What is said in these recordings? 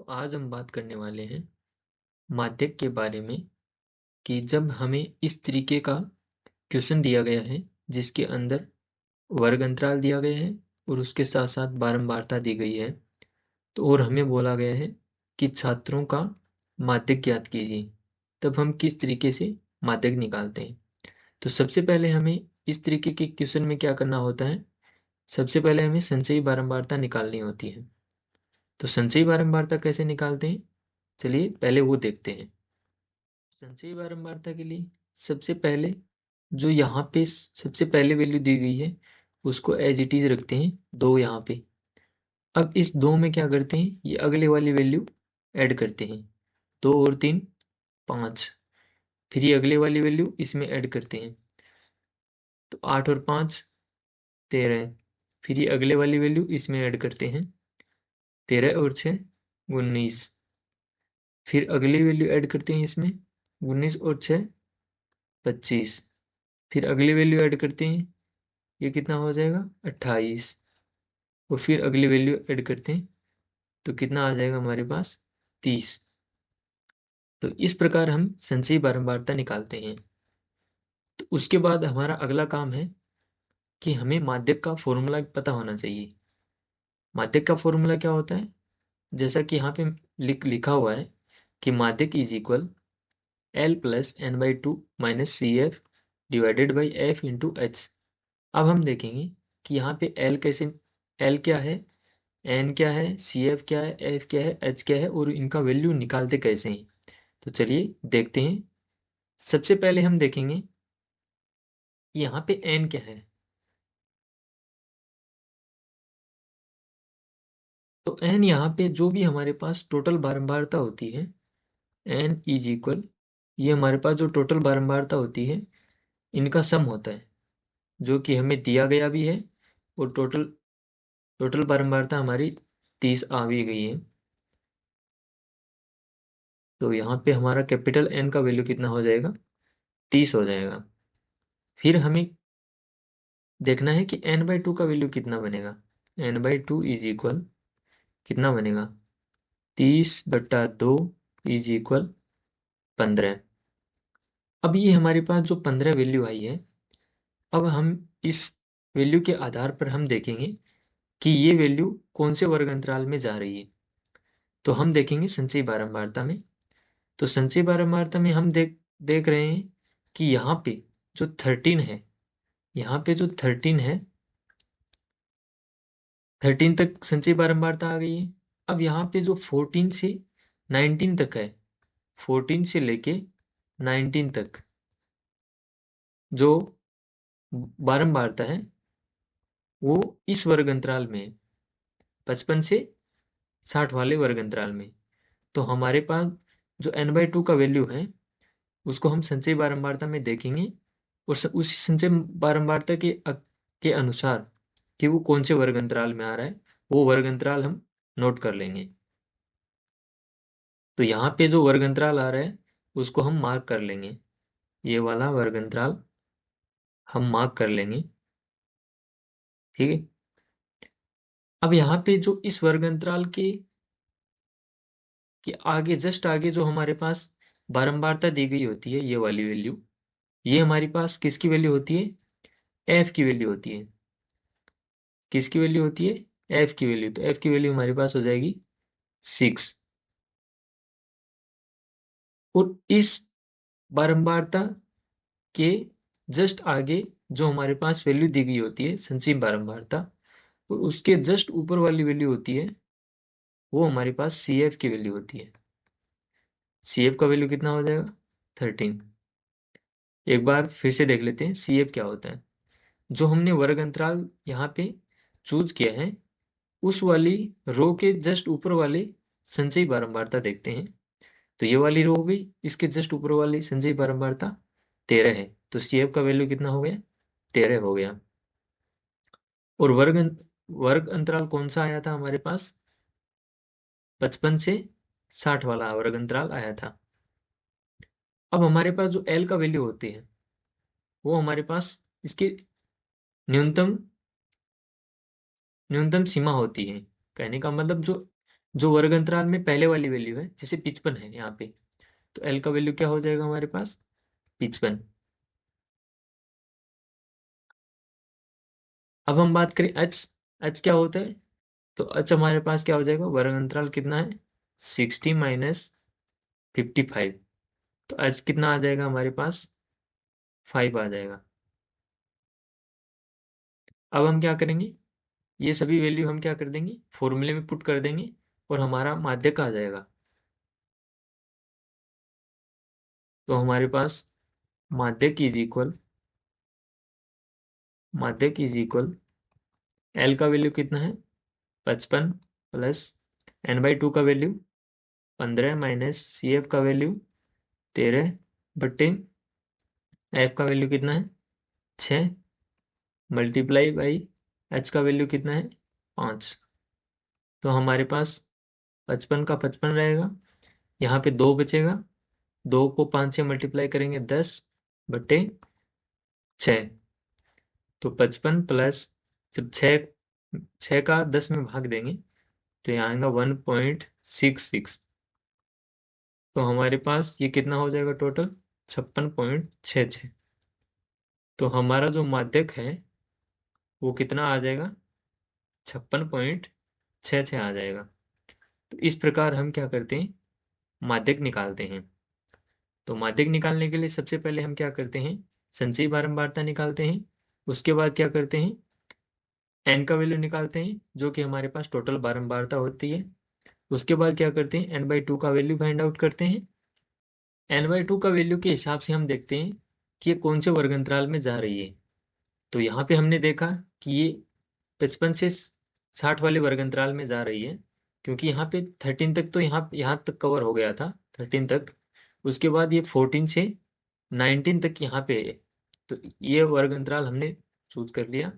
आज हम बात करने वाले हैं माध्यक के बारे में कि जब हमें इस तरीके का क्वेश्चन दिया गया है जिसके अंदर वर्ग अंतराल दिया गया है और उसके साथ साथ बारंबारता दी गई है तो और हमें बोला गया है कि छात्रों का माध्यक ज्ञात कीजिए, तब हम किस तरीके से माध्यक निकालते हैं। तो सबसे पहले हमें इस तरीके के क्वेश्चन में क्या करना होता है, सबसे पहले हमें संचयी बारंबारता निकालनी होती है। तो संचयी बारंबारता कैसे निकालते हैं, चलिए पहले वो देखते हैं। संचयी बारंबारता के लिए सबसे पहले जो यहाँ पे सबसे पहले वैल्यू दी गई है उसको एज इट इज रखते हैं 2 यहाँ पे। अब इस 2 में क्या करते हैं, ये अगले वाली वैल्यू ऐड करते हैं, 2 और 3 5। फिर ये अगले वाली वैल्यू इसमें ऐड करते हैं, तो 8 और 5 13। फिर ये अगले वाली वैल्यू इसमें ऐड करते हैं, 13 और 6 19। फिर अगली वैल्यू ऐड करते हैं इसमें, 19 और 6 25। फिर अगली वैल्यू ऐड करते हैं, ये कितना हो जाएगा 28। और फिर अगली वैल्यू ऐड करते हैं तो कितना आ जाएगा हमारे पास 30। तो इस प्रकार हम संचयी बारंबारता निकालते हैं। तो उसके बाद हमारा अगला काम है कि हमें माध्यक का फॉर्मूला पता होना चाहिए। माध्यक का फॉर्मूला क्या होता है, जैसा कि यहाँ पे लिखा हुआ है कि माध्यक is equal L plus n/2 minus C F divided by F into H. अब हम देखेंगे कि यहाँ पे L कैसे, L क्या है, N क्या है, सी एफ क्या है, F क्या है, H क्या है और इनका वैल्यू निकालते कैसे हैं। तो चलिए देखते हैं। सबसे पहले हम देखेंगे कि यहाँ पे N क्या है। तो N यहाँ पे जो भी हमारे पास टोटल बारंबारता होती है, N इज इक्वल, ये हमारे पास जो टोटल बारंबारता होती है इनका सम होता है, जो कि हमें दिया गया भी है। और टोटल टोटल बारंबारता हमारी 30 आ भी गई है। तो यहाँ पे हमारा कैपिटल N का वैल्यू कितना हो जाएगा, 30 हो जाएगा। फिर हमें देखना है कि n/2 का वैल्यू कितना बनेगा। n/2 इज इक्वल कितना बनेगा, 30/2 इज इक्वल 15। अब ये हमारे पास जो 15 वैल्यू आई है, अब हम इस वैल्यू के आधार पर हम देखेंगे कि ये वैल्यू कौन से वर्ग अंतराल में जा रही है। तो हम देखेंगे संचयी बारंबारता में। तो संचयी बारंबारता में हम देख रहे हैं कि यहाँ पे जो 13 है, यहाँ पे जो 13 है, 13 तक संचयी बारंबारता आ गई है। अब यहाँ पे जो 14 से 19 तक है, 14 से लेके 19 तक जो बारंबारता है वो इस वर्ग अंतराल में है, 55 से 60 वाले वर्ग अंतराल में। तो हमारे पास जो n/2 का वैल्यू है उसको हम संचयी बारंबारता में देखेंगे और उसी संचयी बारंबारता के अनुसार कि वो कौन से वर्ग अंतराल में आ रहा है, वो वर्ग अंतराल हम नोट कर लेंगे। तो यहाँ पे जो वर्ग अंतराल आ रहा है उसको हम मार्क कर लेंगे, ये वाला वर्ग अंतराल हम मार्क कर लेंगे, ठीक है। अब यहाँ पे जो इस वर्ग अंतराल के आगे, जस्ट आगे जो हमारे पास बारंबारता दी गई होती है, ये वाली वैल्यू, ये हमारे पास किसकी वैल्यू होती है, एफ की वैल्यू होती है। किसकी वैल्यू होती है, एफ की वैल्यू। तो एफ की वैल्यू हमारे पास हो जाएगी 6। और इस बारंबारता के जस्ट आगे जो हमारे पास वैल्यू दी गई होती है संचयी बारंबारता, और उसके जस्ट ऊपर वाली वैल्यू होती है वो हमारे पास सी एफ की वैल्यू होती है। सी एफ का वैल्यू कितना हो जाएगा 13। एक बार फिर से देख लेते हैं सी एफ क्या होता है। जो हमने वर्ग अंतराल यहाँ पे चूज किया है उस वाली रो के जस्ट ऊपर वाले संचयी बारंबारता देखते हैं। तो ये वाली रो हो गई, इसके जस्ट ऊपर वाली संचयी बारंबारता 13 है, तो सी एफ का वैल्यू कितना हो गया, 13 हो गया। और वर्ग अंतराल कौन सा आया था हमारे पास, 55 से 60 वाला वर्ग अंतराल आया था। अब हमारे पास जो एल का वैल्यू होती है वो हमारे पास इसकी न्यूनतम न्यूनतम सीमा होती है। कहने का मतलब जो जो वर्ग अंतराल में पहले वाली वैल्यू है, जैसे 55 है यहाँ पे, तो एल का वैल्यू क्या हो जाएगा हमारे पास 55। अब हम बात करें एच, एच क्या होता है, तो एच हमारे पास क्या हो जाएगा, वर्ग अंतराल कितना है 60 माइनस 55, तो एच कितना आ जाएगा हमारे पास 5 आ जाएगा। अब हम क्या करेंगे, ये सभी वैल्यू हम क्या कर देंगे, फॉर्मूले में पुट कर देंगे और हमारा माध्यक आ जाएगा। तो हमारे पास माध्यक इज इक्वल, माध्यक इज इक्वल एल का वैल्यू कितना है 55 प्लस n/2 का वैल्यू 15 माइनस सी एफ का वैल्यू 13 बट्टे एफ का वैल्यू कितना है 6 मल्टीप्लाई बाई एच का वैल्यू कितना है 5। तो हमारे पास 55 का 55 रहेगा, यहाँ पे 2 बचेगा, 2 को 5 से मल्टीप्लाई करेंगे 10 बट्टे 6, तो 55 प्लस, जब 6 का 10 में भाग देंगे तो यहाँ आएगा 1.66, तो हमारे पास ये कितना हो जाएगा टोटल 56.66। तो हमारा जो माध्यक है वो कितना आ जाएगा 56.66 आ जाएगा। तो इस प्रकार हम क्या करते हैं, माध्यक निकालते हैं। तो माध्यक निकालने के लिए सबसे पहले हम क्या करते हैं, संचयी बारंबारता निकालते हैं। उसके बाद क्या करते हैं, एन का वैल्यू निकालते हैं जो कि हमारे पास टोटल बारंबारता होती है। उसके बाद क्या करते हैं, n/2 का वैल्यू फाइंड आउट करते हैं। n/2 का वैल्यू के हिसाब से हम देखते हैं कि ये कौन से वर्ग अंतराल में जा रही है। तो यहाँ पे हमने देखा कि ये 55 से 60 वाले वर्ग अंतराल में जा रही है, क्योंकि यहाँ पे 13 तक तो यहाँ तक कवर हो गया था, 13 तक। उसके बाद ये 14 से 19 तक यहाँ पे है। तो ये वर्ग अंतराल हमने चूज कर लिया।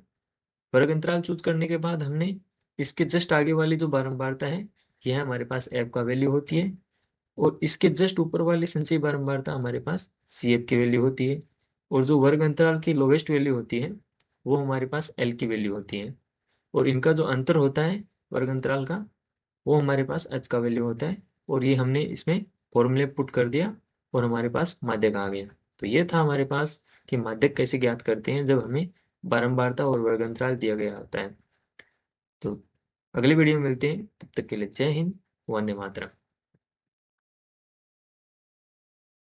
वर्ग अंतराल चूज करने के बाद हमने इसके जस्ट आगे वाली जो बारंबारता है, यह हमारे पास एफ का वैल्यू होती है, और इसके जस्ट ऊपर वाली संचयी बारंबारता हमारे पास सी एफ की वैल्यू होती है, और जो वर्ग अंतराल की लोवेस्ट वैल्यू होती है वो हमारे पास एल की वैल्यू होती है, और इनका जो अंतर होता है वर्ग अंतराल का, वो हमारे पास एच का वैल्यू होता है। और ये हमने इसमें फॉर्मूले पुट कर दिया और हमारे पास माध्यक आ गया। तो ये था हमारे पास कि माध्यक कैसे ज्ञात करते हैं जब हमें बारंबारता और वर्ग अंतराल दिया गया होता है। तो अगली वीडियो में मिलते हैं, तब तक के लिए जय हिंद, वंदे मातरम।